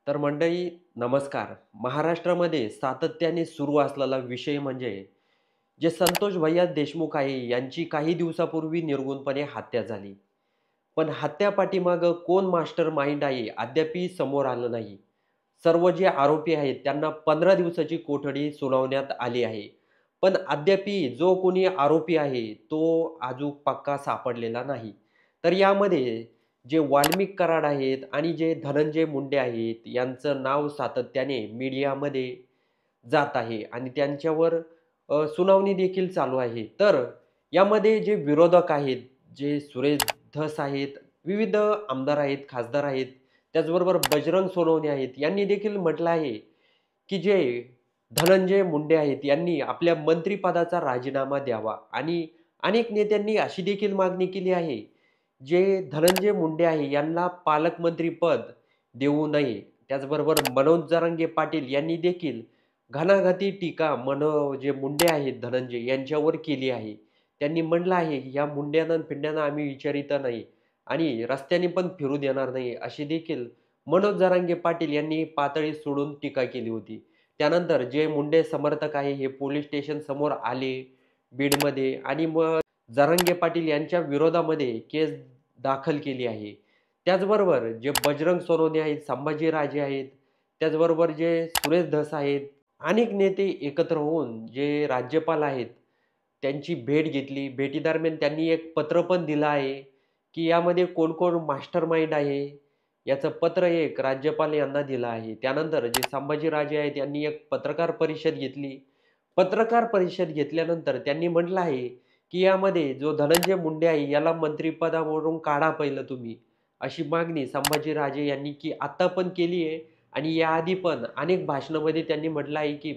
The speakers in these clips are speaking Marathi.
तर मंडळी नमस्कार. महाराष्ट्रामध्ये सातत्याने सुरू असलेला विषय म्हणजे जे संतोष भैया देशमुख आहे यांची काही दिवसापूर्वी निर्घृणपणे हत्या झाली. पण हत्या पाठीमागं कोण मास्टर माइंड आहे अद्यापही समोर आलं नाही. सर्व जे आरोपी आहेत त्यांना 15 दिवसाची कोठडी सुनावण्यात आली आहे. पण अद्यापही जो कोणी आरोपी आहे तो अजून पक्का सापडलेला नाही. तर यामध्ये जे वाल्मिक कराड आहेत आणि जे धनंजय मुंडे आहेत यांचं नाव सातत्याने मीडियामध्ये जात आहे आणि त्यांच्यावर सुनावणी देखील चालू आहे. तर यामध्ये जे विरोधक आहेत, जे सुरेश धस आहेत, विविध आमदार आहेत, खासदार आहेत, त्याचबरोबर बजरंग सोनवणे आहेत, यांनी देखील म्हटलं आहे, की जे धनंजय मुंडे आहेत, यांनी आपल्या मंत्रिपदाचा राजीनामा द्यावा आणि अनेक नेत्यांनी अशी देखील मागणी केली आहे, जे धनंजय मुंडे आहे यांना पालकमंत्रीपद देऊ नये. त्याचबरोबर मनोज जरांगे पाटील यांनी देखील घणाघाती टीका जे मुंडे आहेत धनंजय यांच्यावर केली आहे. त्यांनी म्हटलं आहे, की "या मुंड्यांना आणि पिंड्यांना आम्ही विचारित नाही आणि रस्त्याने पण फिरू देणार नाही." अशी देखील मनोज जरांगे पाटील यांनी पातळी सोडून टीका केली होती. त्यानंतर जे मुंडे समर्थक आहे हे पोलिस स्टेशन समोर आले बीडमध्ये आणि मग जरांगे पाटील यांच्या विरोधामध्ये केस दाखल केली आहे. त्याचबरोबर जे बजरंग सोनवणे आहेत, संभाजीराजे आहेत, त्याचबरोबर जे सुरेश धस आहेत, अनेक नेते एकत्र होऊन जे राज्यपाल आहेत, त्यांची भेट घेतली. भेटीदरम्यान त्यांनी एक पत्र पण दिलं आहे, की यामध्ये कोण-कोण मास्टर माइंड आहे, याचं पत्र एक राज्यपाल यांना दिलं आहे. त्यानंतर जे संभाजीराजे आहेत, यांनी एक पत्रकार परिषद घेतली. पत्रकार परिषद घेतल्यानंतर त्यांनी म्हटलं आहे, की यामध्ये जो धनंजय मुंडे आहे, याला मंत्रिपदावरून काढा पहिलं तुम्ही. अशी मागणी संभाजीराजे यांनी आता पण केली आहे आणि याआधी पण अनेक भाषणामध्ये त्यांनी म्हटलं आहे, की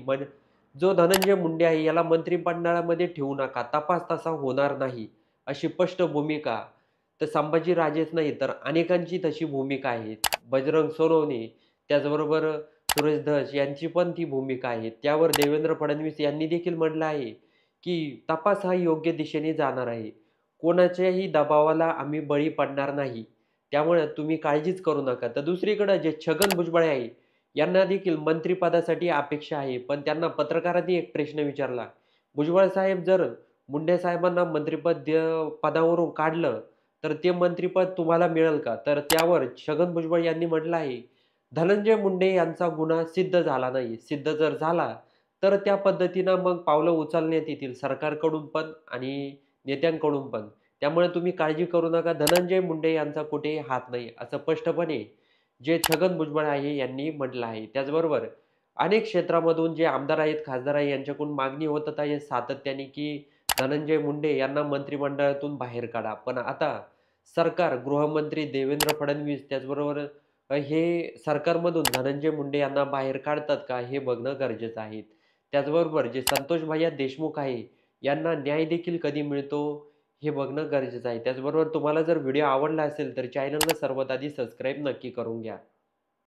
जो धनंजय मुंडे आहे, याला मंत्रिमंडळामध्ये ठेवू नका. तपास तसा होणार नाही. अशी स्पष्ट भूमिका तर संभाजीराजेच नाही, तर अनेकांची तशी भूमिका आहे. बजरंग सोनवणे, त्याचबरोबर सुरेश धस यांची पण ती भूमिका आहे. त्यावर देवेंद्र फडणवीस यांनी देखील म्हटलं आहे, की तपास हा योग्य दिशेने जाणार आहे. कोणाच्याही दबावाला आम्ही बळी पडणार नाही. त्यामुळे तुम्ही काळजीच करू नका. तर दुसरीकडे जे छगन भुजबळ आहे, यांना देखील मंत्रिपदासाठी अपेक्षा आहे. पण त्यांना पत्रकारांनी एक प्रश्न विचारला, "भुजबळ साहेब जर मुंडे साहेबांना पदावरून काढलं, तर ते मंत्रिपद तुम्हाला मिळेल का?" तर त्यावर छगन भुजबळ यांनी म्हटलं आहे, "धनंजय मुंडे यांचा गुन्हा सिद्ध झाला नाही. सिद्ध जर झाला, तर त्या पद्धतीनं मग पावलं उचलण्यात येतील सरकारकडून पण आणि नेत्यांकडून पण. त्यामुळे तुम्ही काळजी करू नका. धनंजय मुंडे यांचा कुठेही हात नाही." असं स्पष्टपणे जे छगन भुजबळ आहे यांनी म्हटलं आहे. त्याचबरोबर अनेक क्षेत्रामधून जे आमदार आहेत, खासदार आहेत यांच्याकडून मागणी होत आहे सातत्याने, की धनंजय मुंडे यांना मंत्रिमंडळातून बाहेर काढा. पण आता सरकार, गृहमंत्री देवेंद्र फडणवीस त्याचबरोबर हे सरकारमधून धनंजय मुंडे यांना बाहेर काढतात का? हे बघणं गरजेचं आहे. त्याचबरोबर जे संतोष भैया देशमुख आहे, यांना न्याय देखील कधी मिळतो हे बघणं गरजेचं आहे. त्याचबरोबर तुम्हाला जर व्हिडिओ आवडला असेल तर चॅनलला सर्वात आधी सबस्क्राईब नक्की करून घ्या.